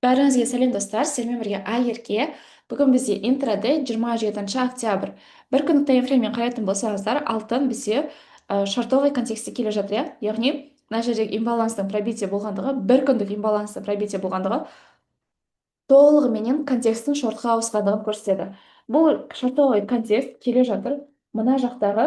Бәріңізге сәлем достар, сіздермен бірге Айерке. Бүгін бізде интроде 27 октябрь. Бір күндік таймфрейммен қарайтын болсаңыздар, алтын бізде шартовый контекстте келе жатыр, иә. Яғни мына жердегі имбаланстың пробитие болғандығы, бір күндік имбаланстың пробитие болғандығы толығыменен контекстің шортқа ауысқандығын көрсетеді. Бұл шартовый контекст келе жатыр мына жақтағы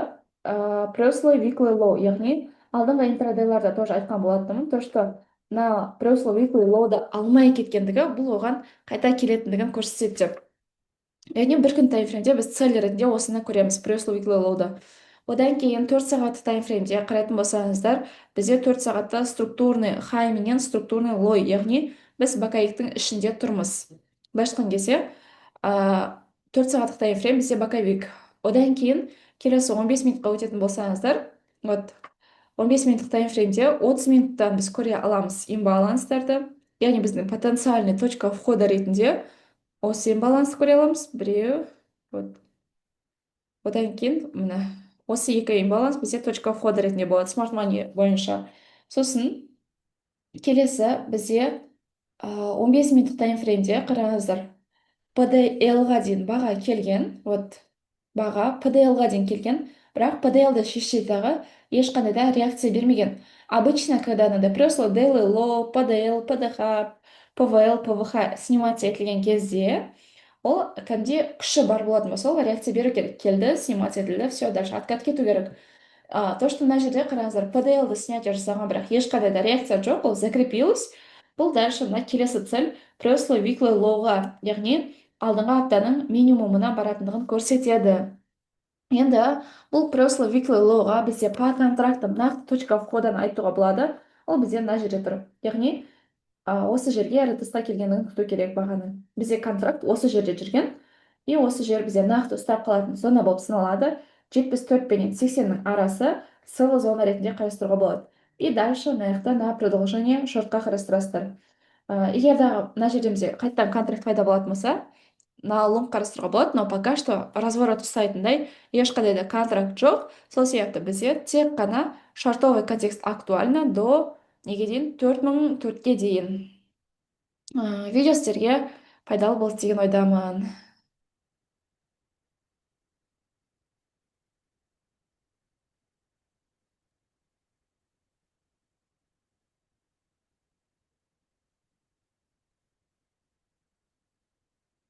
прошлый weekly low, яғни алдыңғы интрадейларда тоже айтқан болатынмын, то что мына прошлый weekly low'ды алмай кеткендігі бұл оған қайта келетіндігін көрсетеді деп. Яғни бір күн таймфреймде біз цель ретінде осыны көреміз, прошлый weekly low'ды. Одан кейін 4 сағаттық таймфреймде қарайтын болсаңыздар, бізде 4 сағатта структурный хай менен структурный лой, яғни біз боковиктің ішінде тұрмыз. Былайша айтқан кезде 4 сағаттық таймфрейм бізде боковик. Одан кейін келесі 15 минутқа өтетін болсаңыздар, вот 15 минуттық таймфреймде 30 минуттан біз көре аламыз имбаланстарды, яғни біздің потенциальный точка входа ретінде осы имбалансты көре аламыз. Біреу, вот. Одан кейін міне осы екі имбаланс бізде точка входа ретінде болады смарт мани бойынша. Сосын келесі бізде 15 минуттық таймфреймде қараңыздар, PDL-ға дейін баға келген, вот баға PDL-ға дейін келген, бірақ PDL-ді шешседағы ешқандай да реакция бермеген. Обычно, когда надо просто daily low, PDL, PDH, PVL, PVH сниматься етілген кезде, ол кәдімгідей күші бар болатын болса, ол реакция беру керек. Келді, снимать етілді, все, дальше откат кету керек. То, что мына жерде қараңыздар, PDL-ді снятие жасаған, бірақ ешқандай да реакция жоқ, ол закрепилось. Бұл дальше мына келесі цель прошлый weekly low-ға, яғни алдыңғы аптаның минимумына баратындығын көрсетеді. Енді бұл прошлый weekly low-ға бізде по контрактам нақты точка входан айтуға болады. Ол бізде мына жерде тұр. Яғни осы жерге РТС-қа келгендігін күту керек бағаны. Бізде контракт осы жерде жүрген, и осы жер бізде нақты ұстап қалатын зона болып саналады. 74 пен 80-нің арасы сылы зона ретінде қарастыруға болады. И дальше мына жақта на продолжение шортқа қарастырасыздар. Егер дағы мына жерде бізде қайтадан контракт пайда болатын болса, на лонг қарастыруға болады, но пока что разворот ұстайтындай ешқандай да контракт жоқ. Сол себепті бізде тек қана шартовый контекст актуально до неге дейін 4004-ке дейін. Видео сіздерге пайдалы болды деген ойдамын.